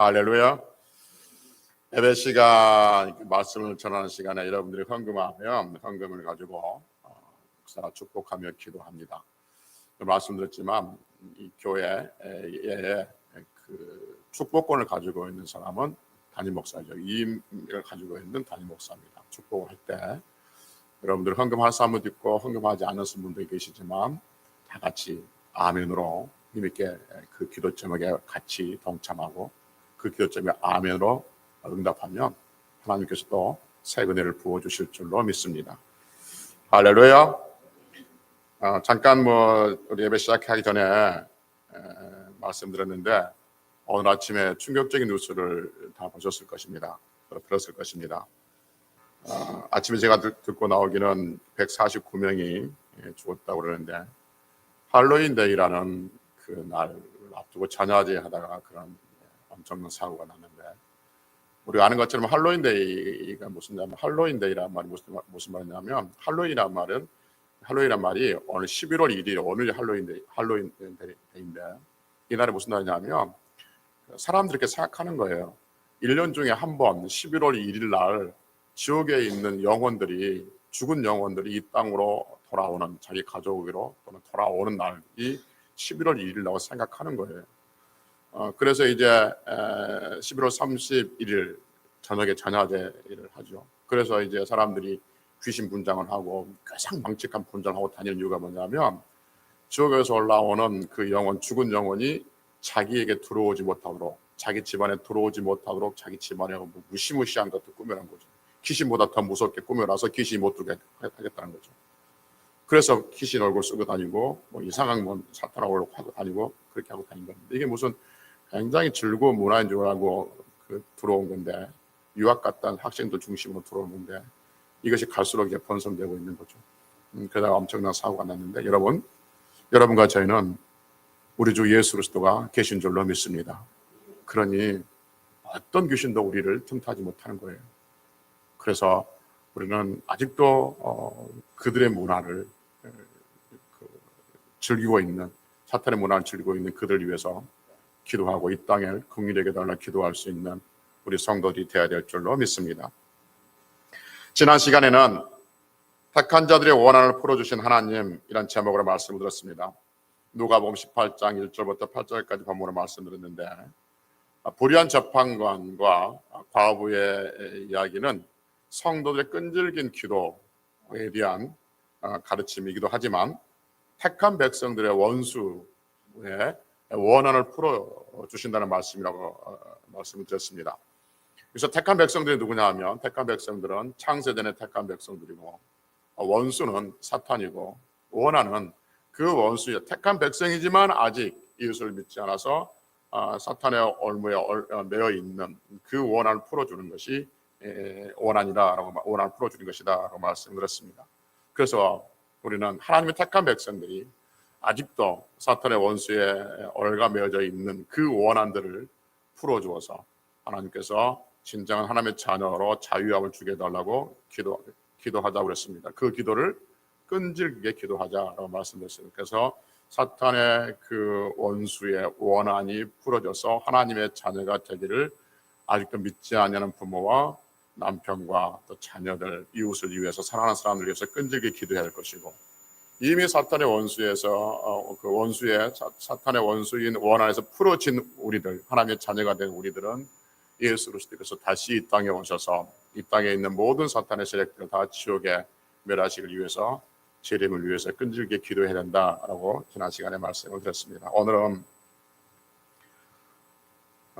할렐루야. 예배 시간 말씀을 전하는 시간에 여러분들이 헌금하면 헌금을 가지고 목사가 축복하며 기도합니다. 말씀드렸지만 이 교회에 그 축복권을 가지고 있는 사람은 담임 목사죠. 이임을 가지고 있는 담임 목사입니다. 축복을 할 때 여러분들 헌금할 사람도 있고 헌금하지 않는 분도 계시지만 다 같이 아멘으로 힘있게 그 기도 제목에 같이 동참하고 그 기도점에 아멘으로 응답하면 하나님께서 또 새 은혜를 부어주실 줄로 믿습니다. 할렐루야. 잠깐 우리 예배 시작하기 전에 말씀드렸는데 오늘 아침에 충격적인 뉴스를 다 보셨을 것입니다. 들었을 것입니다. 아침에 제가 듣고 나오기는 149명이 죽었다고 그러는데 할로윈 데이라는 그 날 앞두고 잔야제 하다가 그런 엄청난 사고가 났는데 우리가 아는 것처럼 할로윈 데이가 무슨 말이냐면 할로윈 데이란 말이 무슨 말이냐면 할로윈이란 말이 오늘 11월 1일 오늘 할로윈 데이인데 이날에 무슨 날이냐면 사람들이 이렇게 생각하는 거예요. 1년 중에 한 번 11월 1일 날 지옥에 있는 영혼들이 죽은 영혼들이 이 땅으로 돌아오는 자기 가족으로 또는 돌아오는 날이 11월 1일이라고 생각하는 거예요. 그래서 이제 11월 31일 저녁에 잔야제를 하죠. 그래서 이제 사람들이 귀신 분장을 하고 가장 망측한 분장을 하고 다니는 이유가 뭐냐면 지옥에서 올라오는 그 영혼, 죽은 영혼이 자기에게 들어오지 못하도록, 자기 집안에 들어오지 못하도록 자기 집안에 무시무시한 것도 꾸며놓은 거죠. 귀신보다 더 무섭게 꾸며놔서 귀신이 못 들게 하겠다는 거죠. 그래서 귀신 얼굴 쓰고 다니고 이상한 사탄 얼굴 하고 다니고 그렇게 하고 다닌 겁니다. 이게 무슨 굉장히 즐거운 문화인 줄 알고 들어온 건데 유학 갔다 학생들 중심으로 들어온 건데 이것이 갈수록 이제 번성되고 있는 거죠. 그러다가 엄청난 사고가 났는데 여러분과 저희는 우리 주 예수 그리스도가 계신 줄로 믿습니다. 그러니 어떤 귀신도 우리를 틈타지 못하는 거예요. 그래서 우리는 아직도 그들의 문화를 즐기고 있는 사탄의 문화를 즐기고 있는 그들을 위해서 기도하고 이 땅에 긍휼하게 달라 기도할 수 있는 우리 성도들이 되어야 될 줄로 믿습니다. 지난 시간에는 택한 자들의 원한을 풀어주신 하나님 이란 제목으로 말씀을 드렸습니다. 누가복음 18장 1절부터 8절까지 본문을 말씀드렸는데 불의한 재판관과 과부의 이야기는 성도들의 끈질긴 기도에 대한 가르침이기도 하지만 택한 백성들의 원수의 원한을 풀어주신다는 말씀이라고 말씀을 드렸습니다. 그래서 택한 백성들이 누구냐 하면 택한 백성들은 창세전에 택한 백성들이고 원수는 사탄이고 원한은 그 원수의 택한 백성이지만 아직 이웃을 믿지 않아서 사탄의 올무에 매여 있는 그 원한을 풀어주는 것이 원한을 풀어주는 것이다라고 말씀드렸습니다. 그래서 우리는 하나님의 택한 백성들이 아직도 사탄의 원수에 얽매여져 있는 그 원한들을 풀어주어서 하나님께서 진정한 하나님의 자녀로 자유함을 주게 해달라고 기도하자고 그랬습니다. 그 기도를 끈질기게 기도하자라고 말씀드렸습니다. 그래서 사탄의 그 원수의 원한이 풀어져서 하나님의 자녀가 되기를 아직도 믿지 않는 부모와 남편과 또 자녀들, 이웃을 위해서 사랑하는 사람들 위해서 끈질기게 기도해야 할 것이고 이미 사탄의 원수에서 그 원수의 사탄의 원수인 원한에서 풀어진 우리들, 하나님의 자녀가 된 우리들은 예수 그리스도께서 다시 이 땅에 오셔서 이 땅에 있는 모든 사탄의 세력들을 다 지옥에 멸하시기 위해서 재림을 위해서 끈질기게 기도해야 된다라고 지난 시간에 말씀을 드렸습니다. 오늘은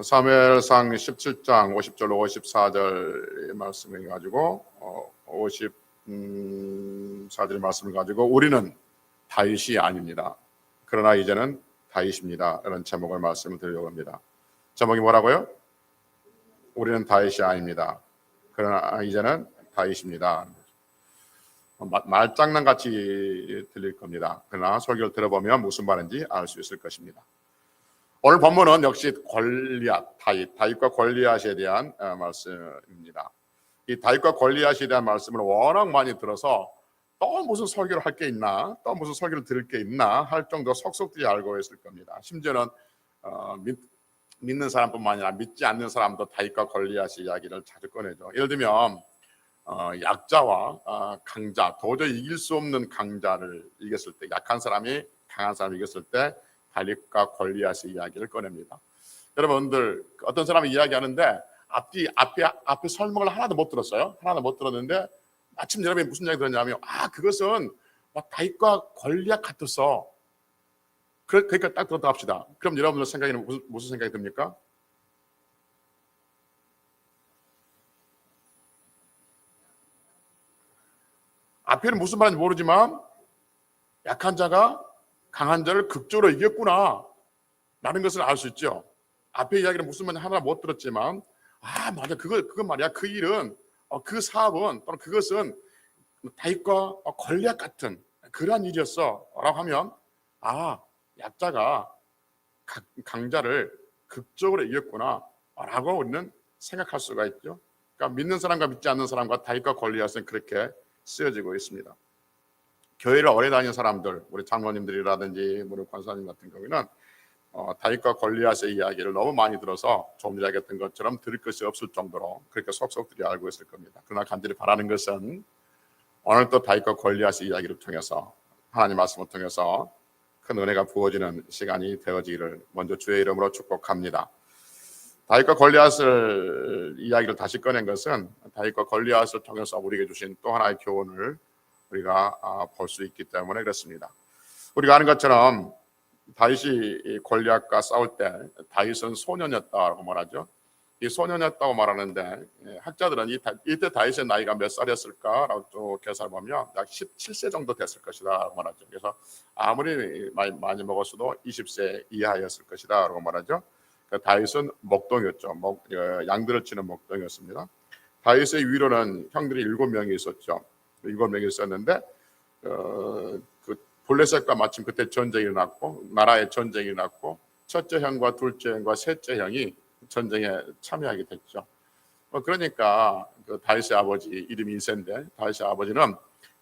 사무엘상 17장 50절로 54절 말씀을 가지고 54절 말씀을 가지고 우리는 다윗이 아닙니다. 그러나 이제는 다윗입니다. 이런 제목을 말씀을 드리려고 합니다. 제목이 뭐라고요? 우리는 다윗이 아닙니다. 그러나 이제는 다윗입니다. 말장난같이 들릴 겁니다. 그러나 설교를 들어보면 무슨 말인지 알 수 있을 것입니다. 오늘 본문은 역시 다윗과 골리앗에 대한 말씀입니다. 이 다윗과 골리앗에 대한 말씀을 워낙 많이 들어서 또 무슨 설교를 할 게 있나, 또 무슨 설교를 들을 게 있나 할 정도로 속속들이 알고 있을 겁니다. 심지어는 믿는 사람뿐만 아니라 믿지 않는 사람도 다윗과 골리앗의 이야기를 자주 꺼내죠. 예를 들면 약자와 강자, 도저히 이길 수 없는 강자를 이겼을 때, 약한 사람이 강한 사람을 이겼을 때 다윗과 골리앗의 이야기를 꺼냅니다. 여러분들 어떤 사람이 이야기하는데 앞에 설명을 하나도 못 들었어요. 하나도 못 들었는데 마침 여러분이 무슨 이야기 들었냐면 그것은 막 다윗과 골리앗 같았어. 그러니까 딱 들었다 합시다. 그럼 여러분들 생각에는 무슨 생각이 듭니까? 앞에는 무슨 말인지 모르지만 약한 자가 강한 자를 극적으로 이겼구나 라는 것을 알 수 있죠. 앞에 이야기는 무슨 말인지 하나 못 들었지만 맞아, 그건 말이야. 그 일은 그 사업은 또는 그것은 다윗과 골리앗 같은 그러한 일이었어 라고 하면 약자가 강자를 극적으로 이겼구나 라고 우리는 생각할 수가 있죠. 그러니까 믿는 사람과 믿지 않는 사람과 다윗과 골리앗은 그렇게 쓰여지고 있습니다. 교회를 오래 다니는 사람들, 우리 장로님들이라든지 우리 권사님 같은 경우에는 다윗과 골리앗의 이야기를 너무 많이 들어서 좀 전에 이야기했던 것처럼 들을 것이 없을 정도로 그렇게 속속들이 알고 있을 겁니다. 그러나 간절히 바라는 것은 오늘 또 다윗과 골리앗의 이야기를 통해서 하나님 말씀을 통해서 큰 은혜가 부어지는 시간이 되어지기를 먼저 주의 이름으로 축복합니다. 다윗과 골리앗을 이야기를 다시 꺼낸 것은 다윗과 골리앗을 통해서 우리에게 주신 또 하나의 교훈을 우리가 볼 수 있기 때문에 그렇습니다. 우리가 아는 것처럼 다윗이 골리앗과 싸울 때 다윗은 소년이었다고 말하죠. 이 소년이었다고 말하는데 학자들은 이때 다윗의 나이가 몇 살이었을까라고 또 계산을 보면 약 17세 정도 됐을 것이다 말하죠. 그래서 아무리 많이 먹었어도 20세 이하였을 것이다라고 말하죠. 다윗은 목동이었죠. 양들을 치는 목동이었습니다. 다윗의 위로는 형들이 7명이 있었죠. 7명이 있었는데 블레셋과 마침 그때 전쟁이 일어났고 나라의 전쟁이 일어났고 첫째 형과 둘째 형과 셋째 형이 전쟁에 참여하게 됐죠. 그러니까 그 다윗의 아버지 이름이 이세인데 다윗의 아버지는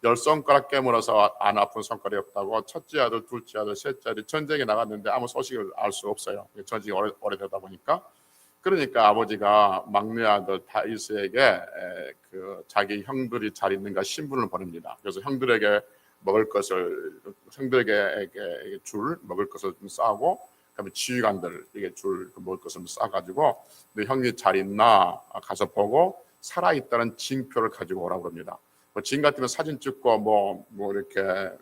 10손가락 깨물어서 안 아픈 손가락이 없다고 첫째 아들, 둘째 아들, 셋째 아들 전쟁에 나갔는데 아무 소식을 알 수 없어요. 전쟁이 오래되다 보니까. 그러니까 아버지가 막내 아들 다윗에게 그 자기 형들이 잘 있는가 신분을 보냅니다. 그래서 형들에게 먹을 것을 먹을 것을 좀 싸고 그다음에 지휘관들에게 먹을 것을 싸가지고 너 형이 잘 있나 가서 보고 살아 있다는 징표를 가지고 오라고 합니다. 지금 같으면 사진 찍고 뭐 이렇게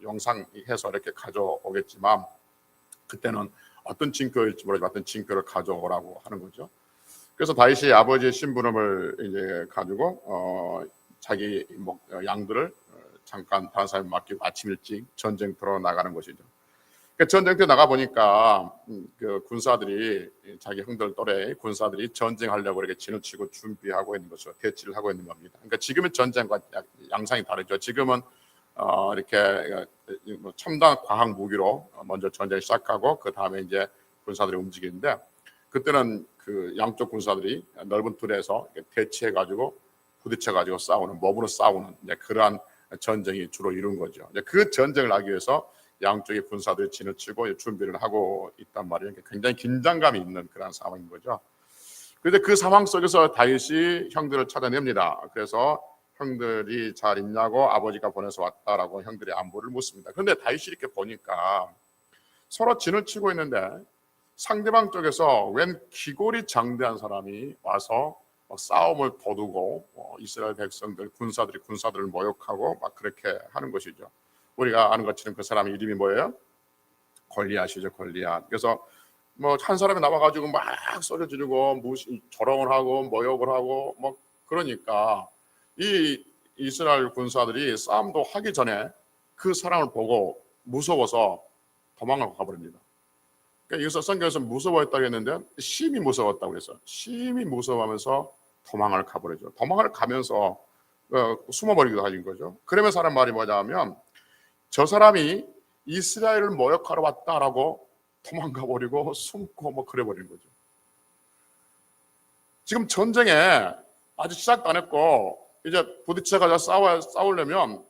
영상해서 이렇게 가져오겠지만 그때는 어떤 징표일지 모르지만 어떤 징표를 가져오라고 하는 거죠. 그래서 다윗이 아버지의 신분을 이제 가지고 자기 양들을 잠깐 다른 사람에 맡기고 아침 일찍 전쟁터로 나가는 것이죠. 그러니까 전쟁터에 나가 보니까 그 군사들이 자기 형들 또래 군사들이 전쟁하려고 이렇게 진을 치고 준비하고 있는 것으로 대치를 하고 있는 겁니다. 그러니까 지금의 전쟁과 양상이 다르죠. 지금은 이렇게 첨단 과학 무기로 먼저 전쟁을 시작하고 그 다음에 이제 군사들이 움직이는데 그때는 그 양쪽 군사들이 넓은 틀에서 대치해가지고 부딪혀가지고 싸우는 몸으로 싸우는 이제 그러한 전쟁이 주로 이룬 거죠. 그 전쟁을 하기 위해서 양쪽의 군사들이 진을 치고 준비를 하고 있단 말이에요. 굉장히 긴장감이 있는 그런 상황인 거죠. 그런데 그 상황 속에서 다윗이 형들을 찾아냅니다. 그래서 형들이 잘 있냐고 아버지가 보내서 왔다라고 형들의 안부를 묻습니다. 그런데 다윗이 이렇게 보니까 서로 진을 치고 있는데 상대방 쪽에서 웬 기골이 장대한 사람이 와서 싸움을 도두고 이스라엘 백성들 군사들을 모욕하고 막 그렇게 하는 것이죠. 우리가 아는 것처럼 그 사람 이름이 뭐예요? 골리앗이죠. 골리앗. 그래서 한 사람이 나와가지고 막 소리 지르고 조롱을 하고 모욕을 하고 그러니까 이 이스라엘 군사들이 싸움도 하기 전에 그 사람을 보고 무서워서 도망을 가버립니다. 그러니까 여기서 성경에서 무서워했다고 했는데 심히 무서웠다고 그랬어요. 심히 무서워하면서 도망을 가버리죠. 도망을 가면서 숨어버리기도 하는 거죠. 그러면서 하는 말이 뭐냐면 저 사람이 이스라엘을 모욕하러 왔다라고 도망가 버리고 숨고 그래버린 거죠. 지금 전쟁에 아직 시작도 안 했고 이제 부딪혀가지고 싸우려면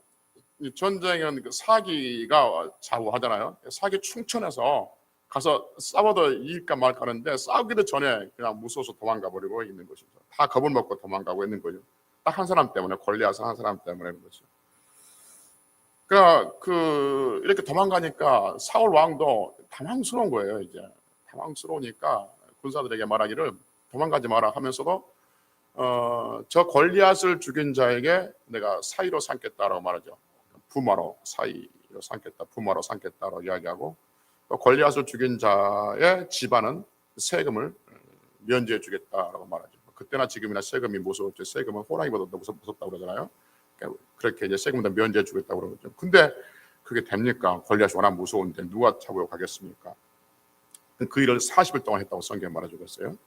전쟁은 사기가 좌우하잖아요. 사기 충천해서 가서 싸워도 이길까 말까 하는데 싸우기도 전에 그냥 무서워서 도망가 버리고 있는 것이죠. 다 겁을 먹고 도망가고 있는 거죠. 딱 한 사람 때문에, 골리앗 한 사람 때문에 그렇죠. 그러니까 이렇게 도망가니까 사울 왕도 당황스러운 거예요. 이제 당황스러우니까 군사들에게 말하기를 도망가지 마라 하면서도 저 골리앗을 죽인 자에게 내가 사위로 삼겠다라고 말하죠. 부마로, 사위로 삼겠다, 부마로 삼겠다라고 이야기하고, 또 골리앗을 죽인 자의 집안은 세금을 면제해 주겠다라고 말하죠. 그때나 지금이나 세금이 무서웠죠. 세금은 호랑이보다 더 무섭다고 그러잖아요. 그렇게 이제 세금도 면제해 주겠다고 그러죠. 근데 그게 됩니까? 골리앗이 워낙 무서운데 누가 차고 가겠습니까? 그 일을 40일 동안 했다고 성경에 말해주고 있어요.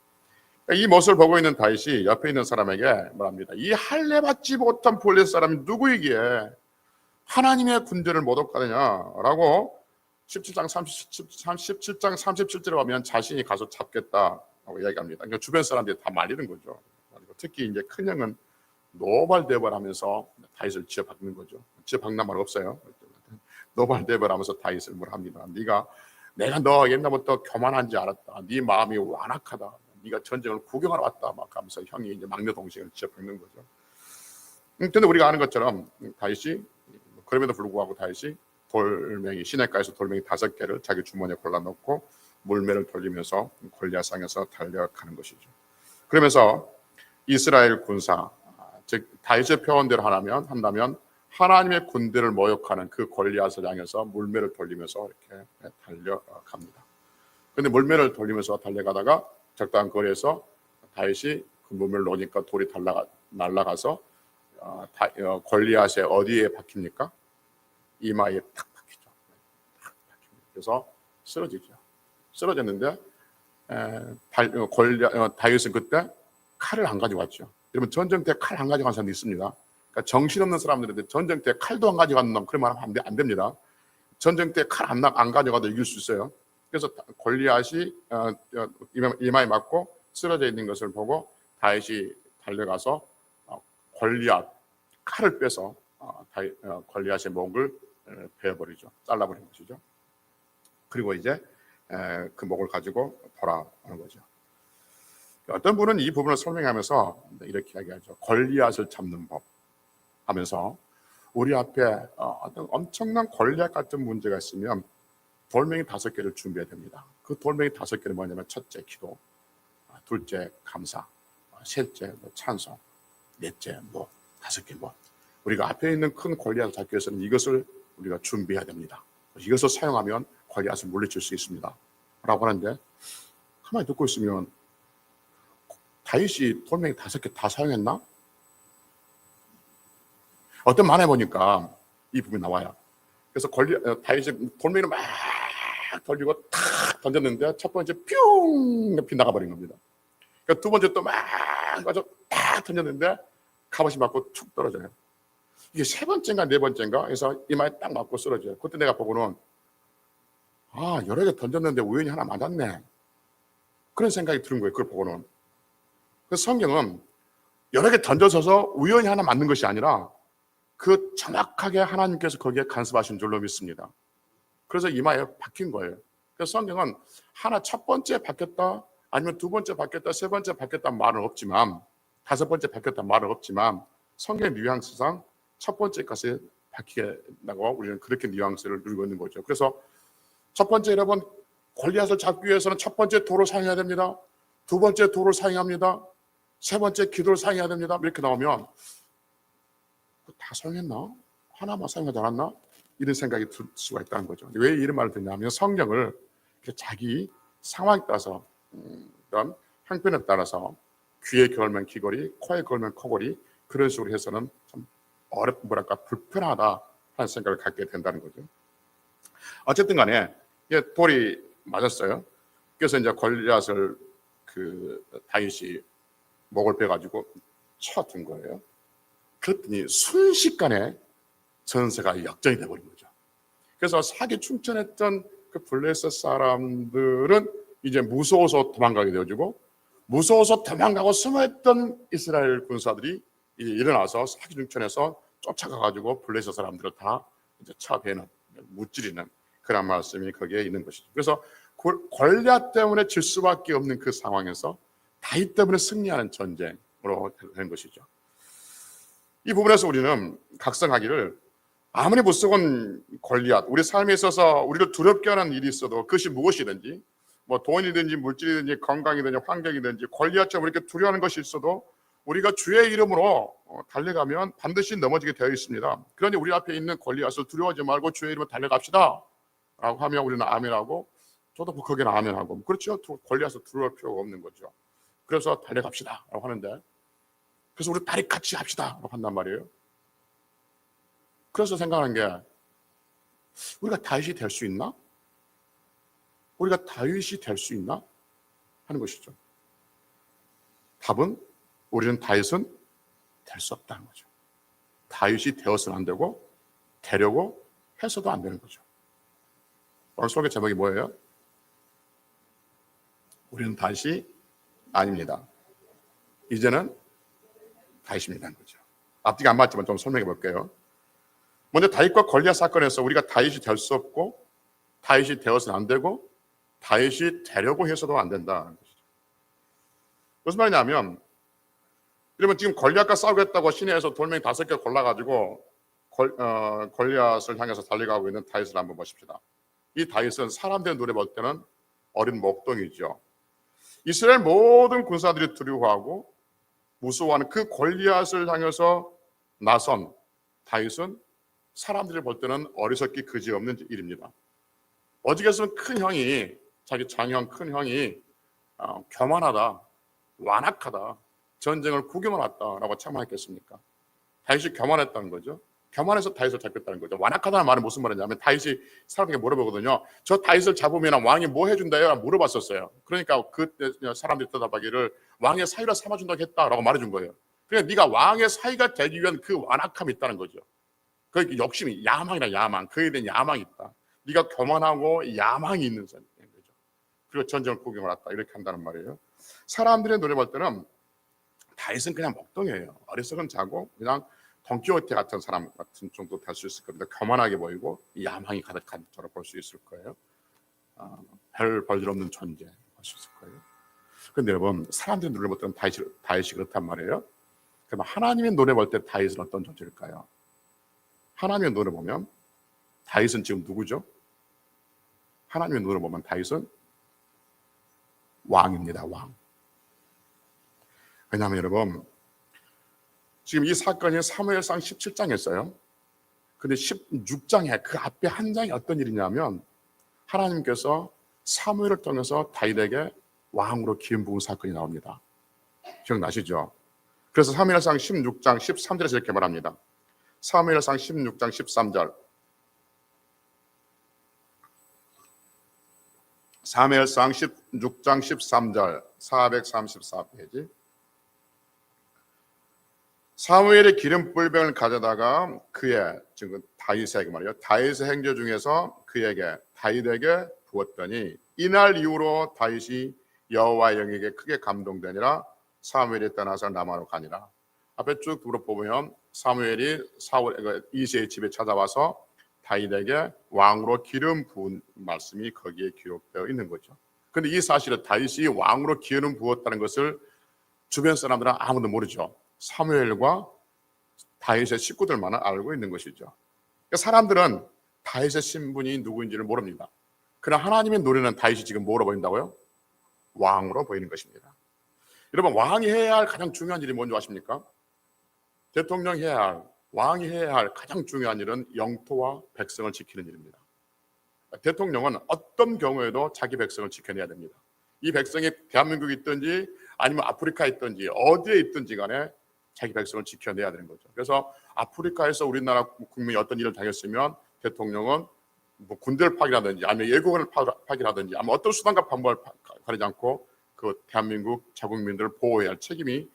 이 모습을 보고 있는 다윗이 옆에 있는 사람에게 말합니다. 이 할례받지 못한 블레셋 사람이 누구이기에 하나님의 군대를 모독하느냐라고 17장 37절에 보면 자신이 가서 잡겠다라고 이야기합니다. 그러니까 주변 사람들이 다 말리는 거죠. 특히 이제 큰형은 노발대발하면서 다윗을 지어박는 거죠. 지어박는 말 없어요. 노발대발하면서 다윗을 뭘 합니다. 내가 너 옛날부터 교만한지 알았다. 네 마음이 완악하다. 네가 전쟁을 구경하러 왔다. 막 하면서 형이 이제 막내 동생을 지어박는 거죠. 근데 우리가 아는 것처럼 다윗이, 그럼에도 불구하고 다윗이 돌멩이, 시냇가에서 돌멩이 5개를 자기 주머니에 골라넣고 물매를 돌리면서 골리앗 향해서 달려가는 것이죠. 그러면서 이스라엘 군사, 즉 다윗의 표현대로 한다면 하나님의 군대를 모욕하는 그 골리앗을 향해서 물매를 돌리면서 이렇게 달려갑니다. 그런데 물매를 돌리면서 달려가다가 적당한 거리에서 다윗이 그 물매를 놓으니까 돌이 날아가서 골리앗의 어디에 박힙니까? 이마에 탁 박히죠. 그래서 쓰러지죠. 쓰러졌는데 다윗은 그때 칼을 안 가져갔죠. 여러분, 전쟁 때 칼 안 가져간 사람도 있습니다. 그러니까 정신없는 사람들한테 전쟁 때 칼도 안 가져간 놈 그런 말 하면 안 됩니다. 전쟁 때 칼 안 가져가도 이길 수 있어요. 그래서 골리앗이 이마에 맞고 쓰러져 있는 것을 보고 다윗이 달려가서 골리앗 칼을 빼서 골리앗의 목을 베어버리죠. 잘라버린 것이죠. 그리고 이제 그 목을 가지고 돌아오는 거죠. 어떤 분은 이 부분을 설명하면서 이렇게 이야기하죠. 골리앗을 잡는 법 하면서 우리 앞에 어떤 엄청난 골리앗 같은 문제가 있으면 돌멩이 5개를 준비해야 됩니다. 그 돌멩이 5개는 뭐냐면 첫째 기도, 둘째 감사, 셋째 찬송, 넷째 5개 우리가 앞에 있는 큰 골리앗을 잡기 위해서는 이것을 우리가 준비해야 됩니다. 이것을 사용하면 골리앗을 물리칠 수 있습니다 라고 하는데, 가만히 듣고 있으면 다윗이 돌멩이 5개 다 사용했나? 어떤 만화에 보니까 이 부분이 나와요. 그래서 다윗이 돌멩이를 막 돌리고 탁 던졌는데 첫 번째 뿅 빗나가버린 겁니다. 그러니까 두 번째 또 막 가지고 탁 던졌는데 갑옷이 맞고 툭 떨어져요. 이게 3번째인가 4번째인가 해서 이마에 딱 맞고 쓰러져요. 그때 내가 보고는 여러 개 던졌는데 우연히 하나 맞았네, 그런 생각이 드는 거예요. 그걸 보고는. 그래서 성경은 여러 개 던져서서 우연히 하나 맞는 것이 아니라 그 정확하게 하나님께서 거기에 간섭하신 줄로 믿습니다. 그래서 이마에 박힌 거예요. 그래서 성경은 하나 첫 번째 박혔다, 아니면 두 번째 박혔다, 세 번째 박혔다는 말은 없지만, 5번째 박혔다는 말은 없지만, 성경의 뉘앙스상 첫 번째까지 박히게 나고 우리는 그렇게 뉘앙스를 누리고 있는 거죠. 그래서 첫 번째, 여러분, 골리앗을 잡기 위해서는 첫 번째 도를 사용해야 됩니다. 두 번째 도를 사용합니다. 세 번째 기도를 사용해야 됩니다. 이렇게 나오면 다 사용했나? 하나만 사용하지 않았나? 이런 생각이 들 수가 있다는 거죠. 왜 이런 말을 듣냐면 성경을 자기 상황에 따라서 그런 형편에 따라서 귀에 걸면 귀걸이, 코에 걸면 코걸이, 그런 식으로 해서는 참 불편하다 하는 생각을 갖게 된다는 거죠. 어쨌든 간에 돌이 맞았어요. 그래서 이제 골리앗을 다윗이 목을 베가지고 쳐준 거예요. 그랬더니 순식간에 전세가 역전이 돼버린 거죠. 그래서 사기 충천했던 그 블레셋 사람들은 이제 무서워서 도망가게 되어지고, 무서워서 도망가고 숨어있던 이스라엘 군사들이 일어나서 사기 충천에서 쫓아가가지고 블레셋 사람들을 다 이제 쳐베는, 무찌르는 그런 말씀이 거기에 있는 것이죠. 그래서 골리앗 때문에 질 수밖에 없는 그 상황에서 다윗 때문에 승리하는 전쟁으로 된 것이죠. 이 부분에서 우리는 각성하기를, 아무리 무서운 골리앗, 우리 삶에 있어서 우리를 두렵게 하는 일이 있어도 그것이 무엇이든지, 뭐 돈이든지 물질이든지 건강이든지 환경이든지 골리앗처럼 이렇게 두려워하는 것이 있어도 우리가 주의 이름으로 달려가면 반드시 넘어지게 되어 있습니다. 그러니 우리 앞에 있는 골리앗을 두려워하지 말고 주의 이름으로 달려갑시다 라고 하면 우리는 아멘하고, 저도 거기는 아멘하고, 그렇죠. 골리앗을 두려워할 필요가 없는 거죠. 그래서 달려갑시다 라고 하는데, 그래서 우리 다리 같이 합시다 라고 한단 말이에요. 그래서 생각하는 게, 우리가 다윗이 될 수 있나? 우리가 다윗이 될 수 있나? 하는 것이죠. 답은, 우리는 다윗은 될 수 없다는 거죠. 다윗이 되어서는 안 되고 되려고 해서도 안 되는 거죠. 오늘 설교 제목이 뭐예요? 우리는 다윗이 아닙니다. 이제는 다윗입니다. 거죠. 앞뒤가 안 맞지만 좀 설명해 볼게요. 먼저 다윗과 골리앗 사건에서 우리가 다윗이 될 수 없고, 다윗이 되어서는 안 되고, 다윗이 되려고 해서도 안 된다는 것이죠. 무슨 말이냐면, 여러분 지금 골리앗과 싸우겠다고 시내에서 돌멩이 5개 골라가지고 골리앗을 향해서 달려가고 있는 다윗을 한번 보십시다. 이 다윗은 사람들의 눈에 볼 때는 어린 목동이죠. 이스라엘 모든 군사들이 두려워하고 무서워하는 그 골리앗을 향해서 나선 다윗은 사람들이 볼 때는 어리석기 그지없는 일입니다. 어디에서는 큰 형이, 자기 장형 큰 형이 교만하다, 완악하다, 전쟁을 구경을 왔다라고 책망했겠습니까? 다윗이 교만했다는 거죠. 교만해서 다윗을 잡겠다는 거죠. 완악하다는 말은 무슨 말이냐면, 다윗이 사람에게 물어보거든요. 저 다윗을 잡으면 왕이 뭐 해준다요? 물어봤었어요. 그러니까 그때 사람들이 대답하기를 왕의 사위라 삼아준다고 했다라고 말해준 거예요. 그러니까 네가 왕의 사위가 되기 위한 그 완악함이 있다는 거죠. 그 욕심이, 야망이라 야망, 그에 대한 야망이 있다. 네가 교만하고 야망이 있는 사람인 거죠. 그리고 전쟁을 구경을 왔다 이렇게 한다는 말이에요. 사람들의 눈에 볼 때는 다윗은 그냥 목동이에요. 어리석은 자고 그냥 돈키호테 같은 사람 같은 정도 될 수 있을 겁니다. 교만하게 보이고 야망이 가득한 저로 볼 수 있을 거예요. 별 볼일 없는 존재 볼 수 있을 거예요. 그런데 여러분, 사람들의 눈에 볼 때는 다윗이 그렇단 말이에요. 그럼 하나님의 눈에 볼 때 다윗은 어떤 존재일까요? 하나님의 눈에 보면 다윗은 지금 누구죠? 하나님의 눈으로 보면 다윗은 왕입니다. 왕. 왜냐하면 여러분, 지금 이 사건이 사무엘상 17장에 있어요. 근데 16장에 그 앞에 한 장이 어떤 일이냐면, 하나님께서 사무엘을 통해서 다윗에게 왕으로 기름 부은 사건이 나옵니다. 기억나시죠? 그래서 사무엘상 16장 13절에서 이렇게 말합니다. 사무엘상 16장 13절. 사무엘상 16장 13절 434페이지. 사무엘이 기름 뿔병을 가져다가 그의, 지금 다윗에게 말이에요, 다윗의 행조 중에서 다윗에게 부었더니 이날 이후로 다윗이 여호와의 영에게 크게 감동되니라. 사무엘이 떠나서 라마로 가니라. 앞에 쭉 들어보면 사무엘이 이새의 집에 찾아와서 다윗에게 왕으로 기름 부은 말씀이 거기에 기록되어 있는 거죠. 그런데 이 사실은 다윗이 왕으로 기름 부었다는 것을 주변 사람들은 아무도 모르죠. 사무엘과 다윗의 식구들만 알고 있는 것이죠. 그러니까 사람들은 다윗의 신분이 누구인지를 모릅니다. 그러나 하나님의 눈에는 다윗이 지금 뭐로 보인다고요? 왕으로 보이는 것입니다. 여러분, 왕이 해야 할 가장 중요한 일이 뭔지 아십니까? 대통령이 해야 할, 왕이 해야 할 가장 중요한 일은 영토와 백성을 지키는 일입니다. 대통령은 어떤 경우에도 자기 백성을 지켜내야 됩니다. 이 백성이 대한민국에 있든지 아니면 아프리카에 있든지 어디에 있든지 간에 자기 백성을 지켜내야 되는 거죠. 그래서 아프리카에서 우리나라 국민이 어떤 일을 당했으면 대통령은 뭐 군대를 파견하든지 아니면 예고관을 파견하든지 아니면 어떤 수단과 방법을 가리지 않고 그 대한민국 자국민들을 보호해야 할 책임이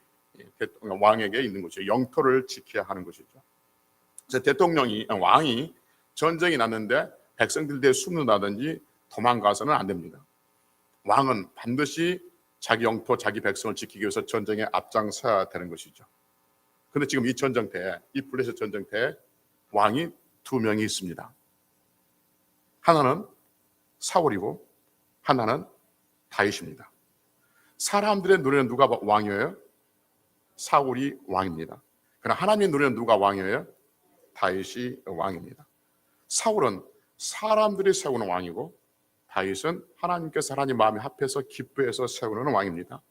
왕에게 있는 것이죠. 영토를 지켜야 하는 것이죠. 그래서 왕이 전쟁이 났는데 백성들에 숨는다든지 도망가서는 안 됩니다. 왕은 반드시 자기 영토, 자기 백성을 지키기 위해서 전쟁에 앞장서야 되는 것이죠. 그런데 지금 이 전쟁터에, 이 블레셋 전쟁터에 왕이 2명이 있습니다. 하나는 사울이고 하나는 다윗입니다. 사람들의 눈에는 누가 왕이에요? 사울이 왕입니다. 그러나 하나님의 눈에는 누가 왕이에요? 다윗이 왕입니다. 사울은 사람들이 세우는 왕이고 다윗은 하나님께서 하나님 마음에 합해서 기뻐해서 세우는 왕입니다.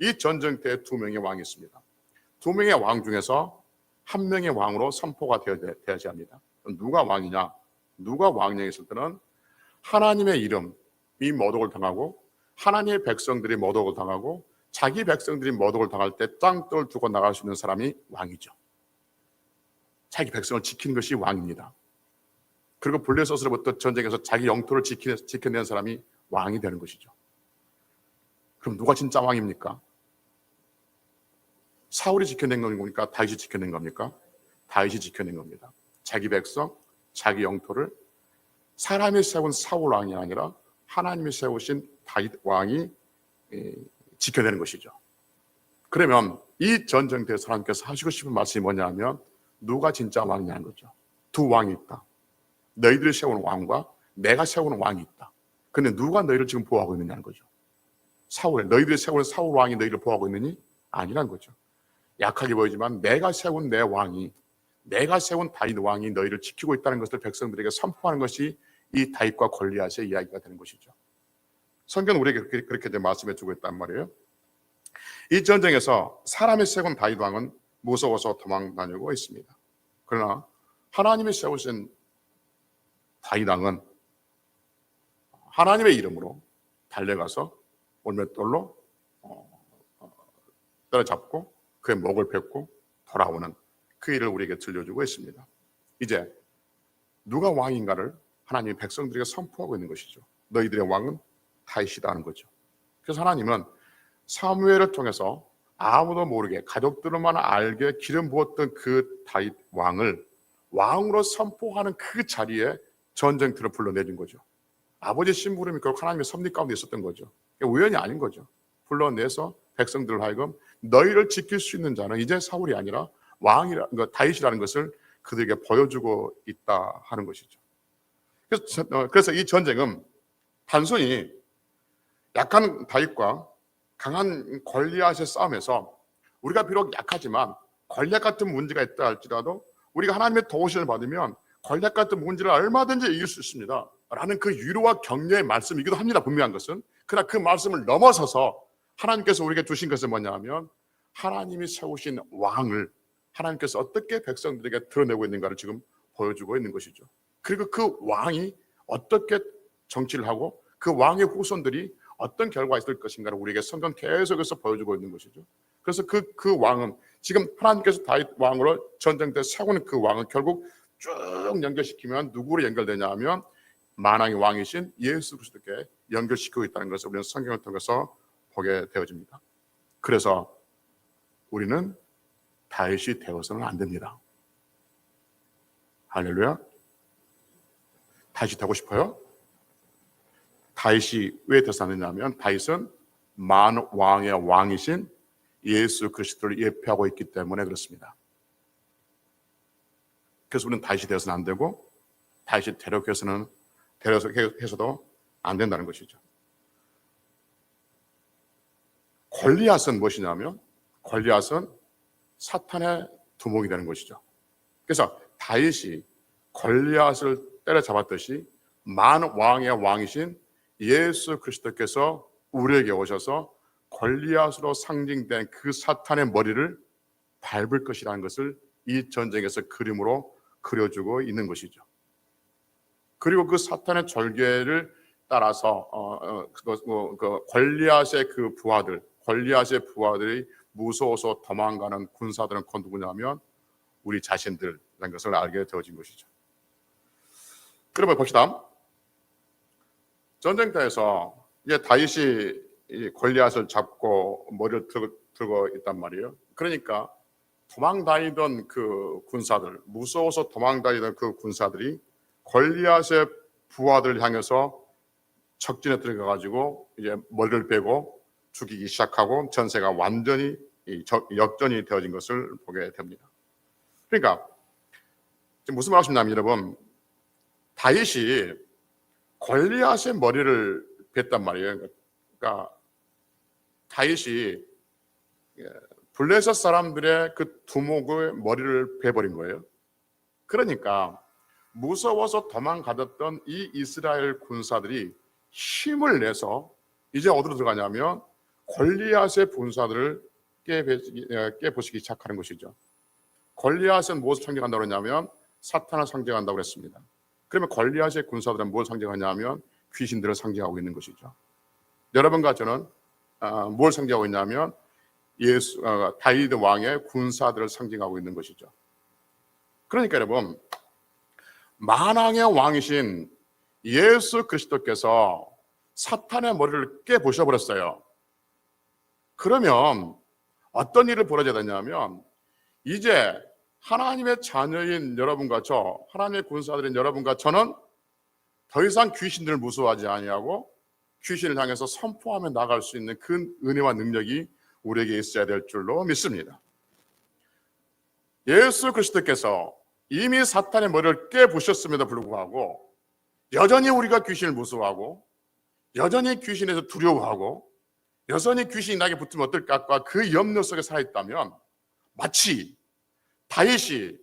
이 전쟁 때 두 명의 왕이 있습니다. 두 명의 왕 중에서 한 명의 왕으로 선포가 되어야 합니다. 누가 왕이냐? 누가 왕이냐 했을 때는 하나님의 이름이 모독을 당하고 하나님의 백성들이 모독을 당하고 자기 백성들이 모독을 당할 때 땅돌 두고 나갈 수 있는 사람이 왕이죠. 자기 백성을 지키는 것이 왕입니다. 그리고 블레셋으로부터 전쟁에서 자기 영토를 지켜낸 사람이 왕이 되는 것이죠. 그럼 누가 진짜 왕입니까? 사울이 지켜낸 겁니까? 다윗이 지켜낸 겁니까? 다윗이 지켜낸 겁니다. 자기 백성, 자기 영토를 사람이 세운 사울 왕이 아니라 하나님이 세우신 다윗 왕이 지켜내는 것이죠. 그러면 이 전쟁터에서 하나님께서 하시고 싶은 말씀이 뭐냐면 누가 진짜 왕이냐는 거죠. 두 왕이 있다. 너희들이 세우는 왕과 내가 세우는 왕이 있다. 그런데 누가 너희를 지금 보호하고 있느냐는 거죠. 너희들이 세우는 사울 왕이 너희를 보호하고 있느니? 아니란 거죠. 약하게 보이지만 내가 세운 내 왕이, 내가 세운 다윗 왕이 너희를 지키고 있다는 것을 백성들에게 선포하는 것이 이 다윗과 골리앗의 이야기가 되는 것이죠. 성경은 우리에게 그렇게 말씀해 주고 있단 말이에요. 이 전쟁에서 사람이 세운 다윗 왕은 무서워서 도망 다니고 있습니다. 그러나 하나님이 세우신 다윗 왕은 하나님의 이름으로 달려가서 올맷돌로 때려잡고 그의 목을 뱉고 돌아오는 그 일을 우리에게 들려주고 있습니다. 이제 누가 왕인가를 하나님이 백성들에게 선포하고 있는 것이죠. 너희들의 왕은 다윗이다 하는 거죠. 그래서 하나님은 사무엘을 통해서 아무도 모르게 가족들만 알게 기름 부었던 그 다윗 왕을 왕으로 선포하는 그 자리에 전쟁터를 불러내준 거죠. 아버지 심부름이 결국 하나님의 섭리 가운데 있었던 거죠. 우연이 아닌 거죠. 불러내서 백성들을 하여금 너희를 지킬 수 있는 자는 이제 사울이 아니라 다윗이라는 것을 그들에게 보여주고 있다 하는 것이죠. 그래서 이 전쟁은 단순히 약한 다윗과 강한 골리앗의 싸움에서 우리가 비록 약하지만 골리앗 같은 문제가 있다 할지라도 우리가 하나님의 도우심을 받으면 골리앗 같은 문제를 얼마든지 이길 수 있습니다 라는 그 위로와 격려의 말씀이기도 합니다. 분명한 것은. 그러나 그 말씀을 넘어서서 하나님께서 우리에게 주신 것은 뭐냐 하면 하나님이 세우신 왕을 하나님께서 어떻게 백성들에게 드러내고 있는가를 지금 보여주고 있는 것이죠. 그리고 그 왕이 어떻게 정치를 하고 그 왕의 후손들이 어떤 결과가 있을 것인가를 우리에게 성경 계속해서 보여주고 있는 것이죠. 그래서 그 왕은 지금 하나님께서 다윗 왕으로 전쟁 때 세우는 그 왕은 결국 쭉 연결시키면 누구로 연결되냐 하면 만왕의 왕이신 예수 그리스도께 연결시키고 있다는 것을 우리는 성경을 통해서 보게 되어집니다. 그래서 우리는 다윗이 되어서는 안 됩니다. 할렐루야. 다윗이 되고 싶어요? 다윗이 왜 되어서 안 되냐면 다윗은 만왕의 왕이신 예수 그리스도를 예표하고 있기 때문에 그렇습니다. 그래서 우리는 다윗이 되어서는 안 되고 다윗이 해서도 안 된다는 것이죠. 골리앗은 무엇이냐면 골리앗은 사탄의 두목이 되는 것이죠. 그래서 다윗이 골리앗을 때려잡았듯이 만왕의 왕이신 예수 그리스도께서 우리에게 오셔서 골리앗으로 상징된 그 사탄의 머리를 밟을 것이라는 것을 이 전쟁에서 그림으로 그려주고 있는 것이죠. 그리고 그 사탄의 절개를 따라서 골리앗의 그 골리앗의 부하들이 무서워서 도망가는 군사들은 누구냐면 우리 자신들이라는 것을 알게 되어진 것이죠. 그러면 봅시다. 전쟁터에서 이제 다윗이 골리앗을 잡고 머리를 들고 있단 말이에요. 그러니까 도망다니던 그 군사들, 무서워서 도망다니던 그 군사들이 골리앗의 부하들을 향해서 적진에 들어가가지고 이제 머리를 베고 죽이기 시작하고 전세가 완전히 역전이 되어진 것을 보게 됩니다. 그러니까 무슨 말씀이냐면 여러분, 다윗이 골리앗의 머리를 뱉단 말이에요. 그러니까 다윗이 블레셋 사람들의 그 두목의 머리를 베버린 거예요. 그러니까 무서워서 도망가던 이 이스라엘 군사들이 힘을 내서 이제 어디로 들어가냐면 골리앗의 군사들을 깨부시기 시작하는 것이죠. 골리앗은 무엇을 상징한다고 했냐면 사탄을 상징한다고 했습니다. 그러면 골리앗의 군사들은 뭘 상징하냐면 귀신들을 상징하고 있는 것이죠. 여러분과 저는 뭘 상징하고 있냐면 다윗 왕의 군사들을 상징하고 있는 것이죠. 그러니까 여러분, 만왕의 왕이신 예수 그리스도께서 사탄의 머리를 깨부셔버렸어요. 그러면 어떤 일을 벌어져야 되냐면 이제 하나님의 자녀인 여러분과 저, 하나님의 군사들인 여러분과 저는 더 이상 귀신들을 무서워하지 아니하고 귀신을 향해서 선포하며 나갈 수 있는 그 은혜와 능력이 우리에게 있어야 될 줄로 믿습니다. 예수 그리스도께서 이미 사탄의 머리를 깨부셨음에도 불구하고 여전히 우리가 귀신을 무서워하고 여전히 귀신에서 두려워하고 여전히 귀신이 나에게 붙으면 어떨까 그 염려 속에 살아있다면 마치 다윗이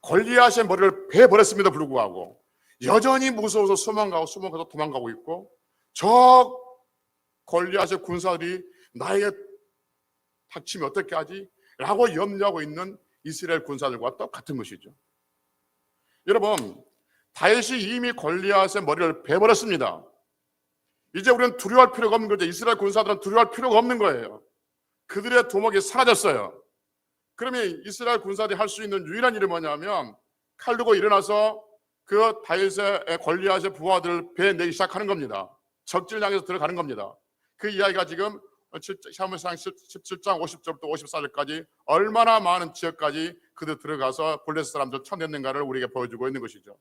골리앗의 머리를 베버렸음에도 불구하고 여전히 무서워서 숨어가서 도망가고 있고 저 골리앗의 군사들이 나에게 닥치면 어떻게 하지? 라고 염려하고 있는 이스라엘 군사들과 똑같은 것이죠. 여러분, 다윗이 이미 골리앗의 머리를 베버렸습니다. 이제 우리는 두려워할 필요가 없는 거죠. 이스라엘 군사들은 두려워할 필요가 없는 거예요. 그들의 두목이 사라졌어요. 그러면 이스라엘 군사들이 할 수 있는 유일한 일이 뭐냐면 칼 들고 일어나서 그 다윗의 골리앗의 부하들을 베내기 시작하는 겁니다. 적진을 향해서 들어가는 겁니다. 그 이야기가 지금 사무엘상 17장 50절부터 54절까지 얼마나 많은 지역까지 그들 들어가서 블레셋 사람들 쳐냈는가를 우리에게 보여주고 있는 것이죠.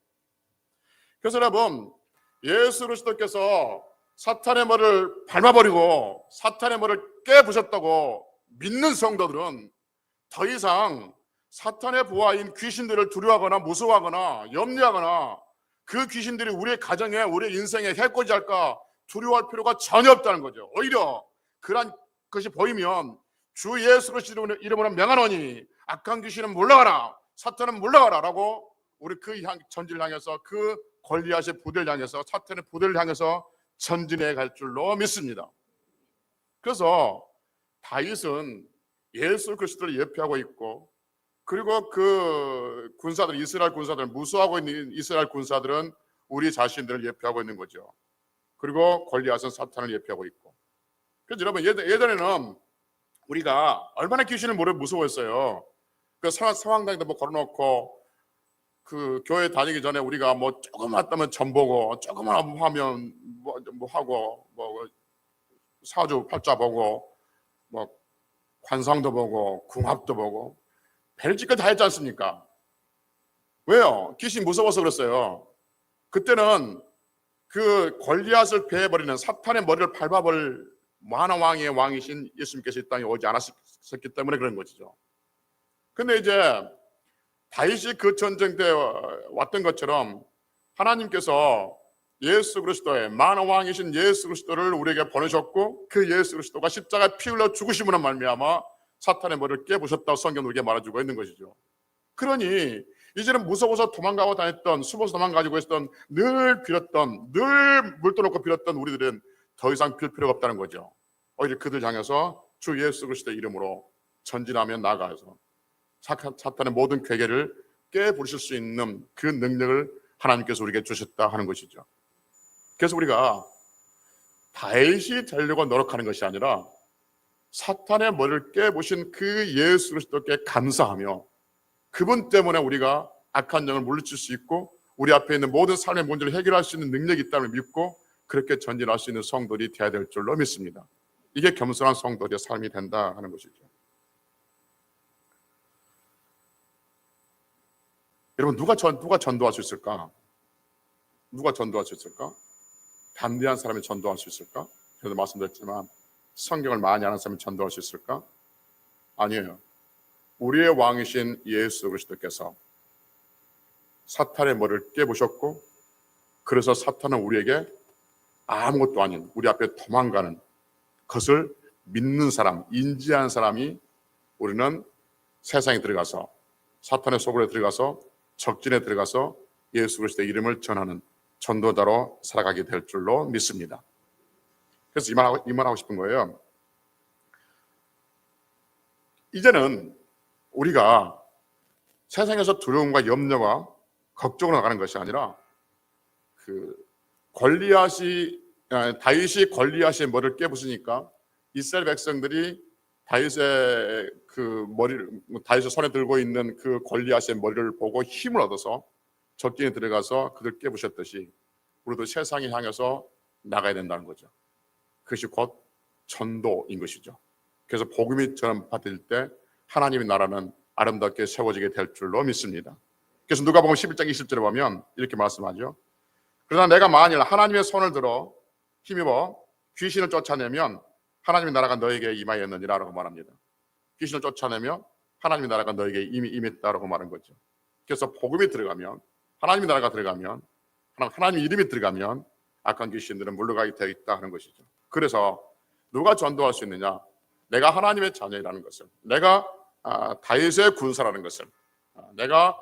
그래서 여러분, 예수 그리스도께서 사탄의 머리를 밟아버리고 사탄의 머리를 깨부셨다고 믿는 성도들은 더 이상 사탄의 부하인 귀신들을 두려워하거나 무서워하거나 염려하거나 그 귀신들이 우리의 가정에 우리의 인생에 해코지할까 두려워할 필요가 전혀 없다는 거죠. 오히려 그런 것이 보이면 주 예수 그리스도 이름으로 명하노니 악한 귀신은 물러가라, 사탄은 물러가라 라고 우리 그 전진을 향해서 그 골리앗의 부대를 향해서 사탄의 부대를 향해서 전진해 갈 줄로 믿습니다. 그래서 다윗은 예수 그리스도를 예표하고 있고 그리고 그 군사들, 이스라엘 군사들, 무수하고 있는 이스라엘 군사들은 우리 자신들을 예표하고 있는 거죠. 그리고 골리앗은 사탄을 예표하고 있고. 그래서 여러분, 예전에는 우리가 얼마나 귀신을 무서워했어요. 그 상황당에다 뭐 걸어놓고 그 교회 다니기 전에 우리가 뭐 조금만 왔다면 전 보고 조금만 하면 뭐 하고 뭐 사주 팔자 보고 뭐 관상도 보고 궁합도 보고 별짓걸 다 했지 않습니까? 왜요? 귀신 무서워서 그랬어요. 그때는 그 골리앗을 베어버리는 사탄의 머리를 밟아버릴 만왕 왕의 왕이신 예수님께서 이 땅에 오지 않았기 때문에 그런 것이죠. 근데 이제 다윗이 그 전쟁 때 왔던 것처럼 하나님께서 예수 그리스도의 만왕 왕이신 예수 그리스도를 우리에게 보내셨고 그 예수 그리스도가 십자가에 피 흘려 죽으심으로 말미암아 사탄의 머리를 깨부셨다고 성경은 우리에게 말해주고 있는 것이죠. 그러니 이제는 무서워서 도망가고 다녔던, 숨어서 도망가지고 있었던, 늘 빌었던, 늘 물떠놓고 빌었던 우리들은 더 이상 빌 필요가 없다는 거죠. 오히려 그들 향해서 주 예수 그리스도의 이름으로 전진하며 나아가서 사탄의 모든 괴계를 깨부실 수 있는 그 능력을 하나님께서 우리에게 주셨다 하는 것이죠. 그래서 우리가 다윗이 되려고 노력하는 것이 아니라 사탄의 머리를 깨부신 그 예수 그리스도께 감사하며 그분 때문에 우리가 악한 영을 물리칠 수 있고 우리 앞에 있는 모든 삶의 문제를 해결할 수 있는 능력이 있다는 걸 믿고 그렇게 전진할 수 있는 성도들이 되어야 될 줄로 믿습니다. 이게 겸손한 성도들의 삶이 된다 하는 것이죠. 여러분, 누가 전도할 수 있을까? 누가 전도할 수 있을까? 담대한 사람이 전도할 수 있을까? 저도 말씀드렸지만 성경을 많이 아는 사람이 전도할 수 있을까? 아니에요. 우리의 왕이신 예수 그리스도께서 사탄의 머리를 깨부셨고 그래서 사탄은 우리에게 아무것도 아닌 우리 앞에 도망가는 것을 믿는 사람, 인지한 사람이 우리는 세상에 들어가서 사탄의 소굴에 들어가서 적진에 들어가서 예수 그리스도의 이름을 전하는 전도자로 살아가게 될 줄로 믿습니다. 그래서 이 말하고 싶은 거예요. 이제는 우리가 세상에서 두려움과 염려와 걱정으로 나가는 것이 아니라 다윗이 골리앗의 머리를 깨부수니까 이스라엘 백성들이 다윗의 다윗의 손에 들고 있는 그 골리앗의 머리를 보고 힘을 얻어서 적진에 들어가서 그들 깨부셨듯이 우리도 세상에 향해서 나가야 된다는 거죠. 그것이 곧 전도인 것이죠. 그래서 복음이 전파될 때 하나님의 나라는 아름답게 세워지게 될 줄로 믿습니다. 그래서 누가복음 11장 20절에 보면 이렇게 말씀하죠. 그러나 내가 만일 하나님의 손을 들어 힘입어 귀신을 쫓아내면 하나님의 나라가 너에게 임하였느니라 라고 말합니다. 귀신을 쫓아내면 하나님의 나라가 너에게 이미 임했다라고 말한 거죠. 그래서 복음이 들어가면, 하나님의 나라가 들어가면, 하나님의 이름이 들어가면 악한 귀신들은 물러가게 되어 있다 하는 것이죠. 그래서 누가 전도할 수 있느냐? 내가 하나님의 자녀라는 것을, 내가 다윗의 군사라는 것을, 내가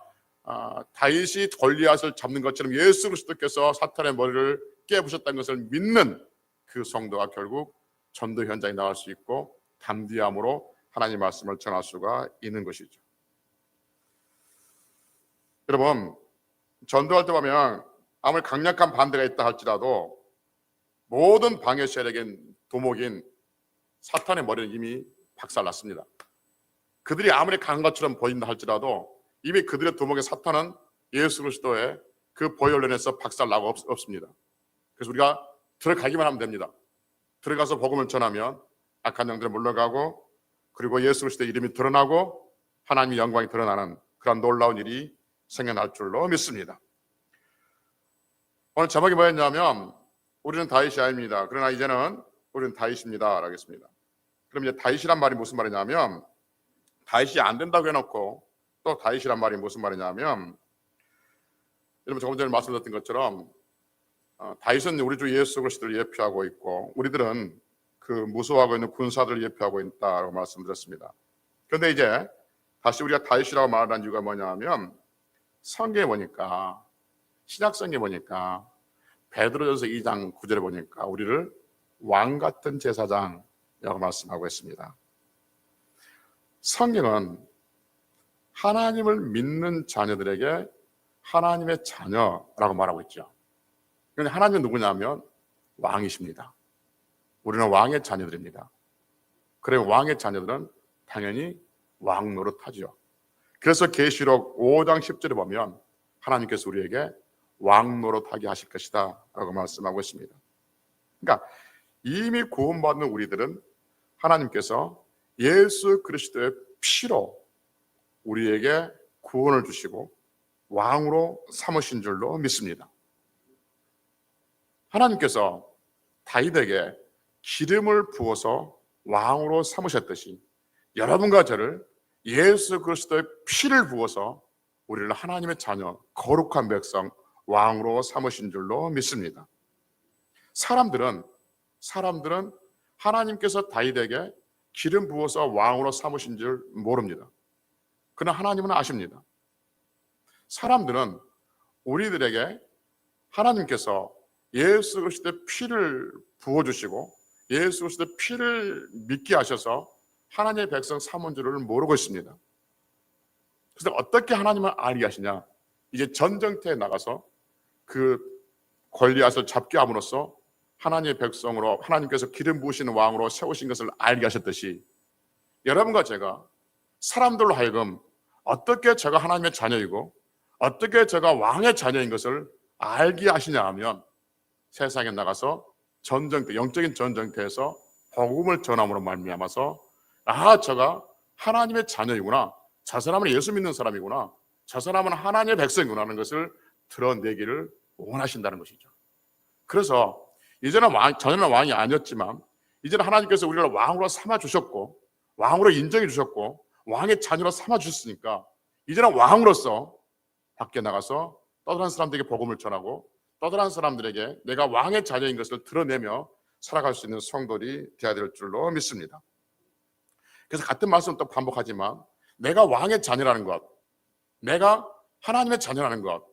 다윗이 골리앗을 잡는 것처럼 예수 그리스도께서 사탄의 머리를 깨부셨다는 것을 믿는 그 성도가 결국 전도 현장에 나갈 수 있고 담대함으로 하나님의 말씀을 전할 수가 있는 것이죠. 여러분, 전도할 때 보면 아무리 강력한 반대가 있다 할지라도 모든 방해 세력의 도목인 사탄의 머리는 이미 박살났습니다. 그들이 아무리 강한 것처럼 보인다 할지라도 이미 그들의 도목의 사탄은 예수 그리스도의 그 보혈련에서 박살나고 없습니다. 그래서 우리가 들어가기만 하면 됩니다. 들어가서 복음을 전하면 악한 영들은 물러가고 그리고 예수 그리스도의 이름이 드러나고 하나님의 영광이 드러나는 그런 놀라운 일이 생겨날 줄로 믿습니다. 오늘 제목이 뭐였냐면 우리는 다윗이 아닙니다. 그러나 이제는 우리는 다윗입니다 라고 했습니다. 그럼 이제 다윗이란 말이 무슨 말이냐면 다윗이 안 된다고 해놓고 또 다윗이란 말이 무슨 말이냐면 여러분 조금 전에 말씀드렸던 것처럼 다윗은 우리 주 예수 그리스도를 예표하고 있고 우리들은 그 무서워하고 있는 군사들을 예표하고 있다고 말씀드렸습니다. 그런데 이제 다시 우리가 다윗이라고 말하는 이유가 뭐냐면 성경에 보니까 신약성경에 보니까 베드로전서 2장 9절에 보니까 우리를 왕 같은 제사장이라고 말씀하고 있습니다. 성경은 하나님을 믿는 자녀들에게 하나님의 자녀라고 말하고 있죠. 그런데 하나님은 누구냐면 왕이십니다. 우리는 왕의 자녀들입니다. 그래서 왕의 자녀들은 당연히 왕 노릇하죠. 그래서 계시록 5장 10절에 보면 하나님께서 우리에게 왕 노릇하게 하실 것이다 라고 말씀하고 있습니다. 그러니까 이미 구원받는 우리들은 하나님께서 예수 그리스도의 피로 우리에게 구원을 주시고 왕으로 삼으신 줄로 믿습니다. 하나님께서 다윗에게 기름을 부어서 왕으로 삼으셨듯이 여러분과 저를 예수 그리스도의 피를 부어서 우리를 하나님의 자녀, 거룩한 백성, 왕으로 삼으신 줄로 믿습니다. 사람들은 하나님께서 다윗에게 기름 부어서 왕으로 삼으신 줄 모릅니다. 그러나 하나님은 아십니다. 사람들은 우리들에게 하나님께서 예수 그리스도의 피를 부어주시고 예수 그리스도의 피를 믿게 하셔서 하나님의 백성 삼은 줄을 모르고 있습니다. 그래서 어떻게 하나님을 알게 하시냐? 이제 전쟁터에 나가서 그 골리앗을 잡게 함으로써 하나님의 백성으로 하나님께서 기름 부으시는 왕으로 세우신 것을 알게 하셨듯이 여러분과 제가 사람들로 하여금 어떻게 제가 하나님의 자녀이고 어떻게 제가 왕의 자녀인 것을 알게 하시냐 하면 세상에 나가서 전쟁터, 영적인 전쟁터에서 복음을 전함으로 말미암아서 제가 하나님의 자녀이구나, 저 사람은 예수 믿는 사람이구나, 저 사람은 하나님의 백성이구나 하는 것을 드러내기를 원하신다는 것이죠. 그래서 이제는 전에는 왕이 아니었지만 이제는 하나님께서 우리를 왕으로 삼아주셨고 왕으로 인정해 주셨고 왕의 자녀로 삼아주셨으니까 이제는 왕으로서 밖에 나가서 또 다른 사람들에게 복음을 전하고 떠들어간 사람들에게 내가 왕의 자녀인 것을 드러내며 살아갈 수 있는 성도들이 되어야 될 줄로 믿습니다. 그래서 같은 말씀을 또 반복하지만 내가 왕의 자녀라는 것, 내가 하나님의 자녀라는 것,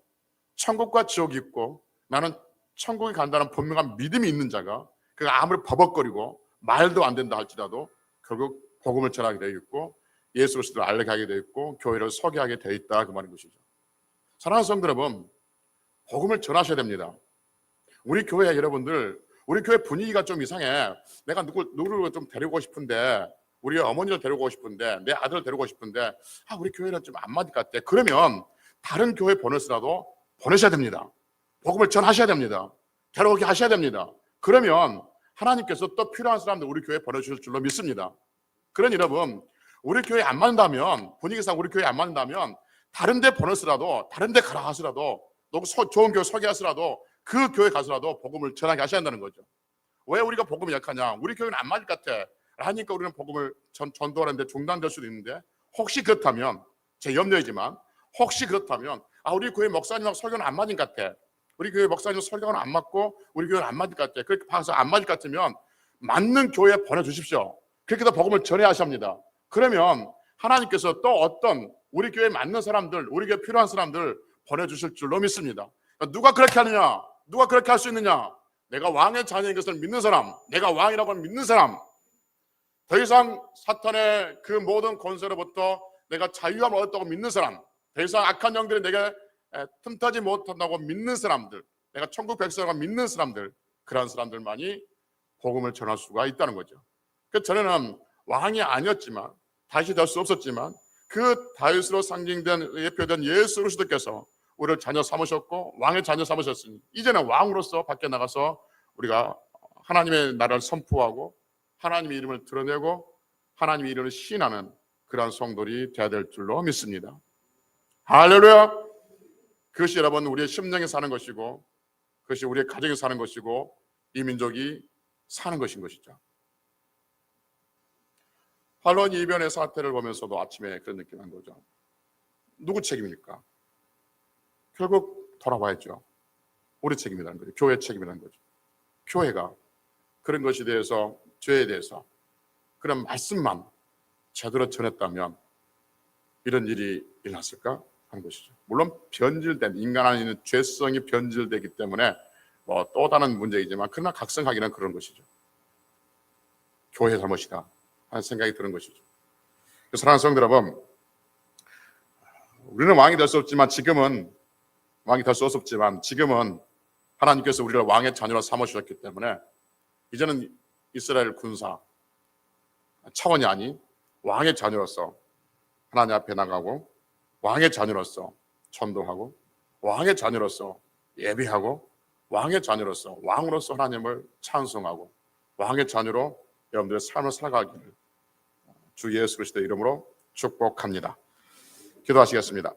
천국과 지옥이 있고 나는 천국에 간다는 분명한 믿음이 있는 자가 그가 아무리 버벅거리고 말도 안 된다 할지라도 결국 복음을 전하게 되어 있고 예수 그리스도를 알게 하게 되어 있고 교회를 서게하게 되어 있다 그 말인 것이죠. 사랑하는 성도 여러분, 복음을 전하셔야 됩니다. 우리 교회 여러분들, 우리 교회 분위기가 좀 이상해. 내가 누구를 좀 데리고 싶은데, 우리 어머니를 데리고 싶은데, 내 아들을 데리고 싶은데, 우리 교회는 좀 안 맞을 것 같아. 그러면 다른 교회 보내서라도 보내셔야 됩니다. 복음을 전하셔야 됩니다. 데려오게 하셔야 됩니다. 그러면 하나님께서 또 필요한 사람들 우리 교회에 보내주실 줄로 믿습니다. 그러니 여러분, 우리 교회 안 맞는다면, 분위기상 우리 교회 안 맞는다면 다른 데 보내서라도, 다른 데 가라 하시라도, 너무 좋은 교회 소개하시라도 그 교회 가서라도 복음을 전하게 하셔야 한다는 거죠. 왜 우리가 복음이 약하냐? 우리 교회는 안 맞을 것 같아 하니까 우리는 복음을 전도하는데 중단될 수도 있는데, 혹시 그렇다면, 제 염려이지만 혹시 그렇다면 우리 교회 목사님하고 설교는 안 맞은 것 같아, 우리 교회 목사님 설교는 안 맞고 우리 교회는 안 맞을 것 같아, 그렇게 봐서 안 맞을 것 같으면 맞는 교회에 보내주십시오. 그렇게 더 복음을 전해야 하십니다. 그러면 하나님께서 또 어떤 우리 교회에 맞는 사람들, 우리 교회에 필요한 사람들 보내주실 줄로 믿습니다. 누가 그렇게 하느냐? 누가 그렇게 할 수 있느냐? 내가 왕의 자녀인 것을 믿는 사람, 내가 왕이라고 믿는 사람, 더 이상 사탄의 그 모든 권세로부터 내가 자유함을 얻었다고 믿는 사람, 더 이상 악한 영들이 내게 틈타지 못한다고 믿는 사람들, 내가 천국 백성이라고 믿는 사람들, 그런 사람들만이 복음을 전할 수가 있다는 거죠. 그래서 저는 왕이 아니었지만, 다시 될 수 없었지만, 그 다윗으로 상징된 예표된 예수 그리스도께서 우리를 자녀 삼으셨고 왕의 자녀 삼으셨으니 이제는 왕으로서 밖에 나가서 우리가 하나님의 나라를 선포하고 하나님의 이름을 드러내고 하나님의 이름을 시인하는 그러한 성도들이 되어야 될 줄로 믿습니다. 할렐루야. 그것이 여러분 우리의 심령에 사는 것이고, 그것이 우리의 가정에 사는 것이고, 이 민족이 사는 것인 것이죠. 반론 이변의 사태를 보면서도 아침에 그런 느낌 한 거죠. 누구 책임입니까? 결국 돌아봐야죠. 우리 책임이라는 거죠. 교회 책임이라는 거죠. 교회가 그런 것에 대해서, 죄에 대해서 그런 말씀만 제대로 전했다면 이런 일이 일어났을까 하는 것이죠. 물론 변질된, 인간 안에 있는 죄성이 변질되기 때문에 또 다른 문제이지만 그러나 각성하기는 그런 것이죠. 교회 잘못이다 하는 생각이 드는 것이죠. 사랑하는 성도 여러분, 우리는 왕이 될 수 없지만 지금은 하나님께서 우리를 왕의 자녀로 삼으셨기 때문에 이제는 이스라엘 군사 차원이 아닌 왕의 자녀로서 하나님 앞에 나가고, 왕의 자녀로서 전도하고, 왕의 자녀로서 예배하고, 왕의 자녀로서 왕으로서 하나님을 찬송하고, 왕의 자녀로 여러분들의 삶을 살아가기를 주 예수 그리스도의 이름으로 축복합니다. 기도하시겠습니다.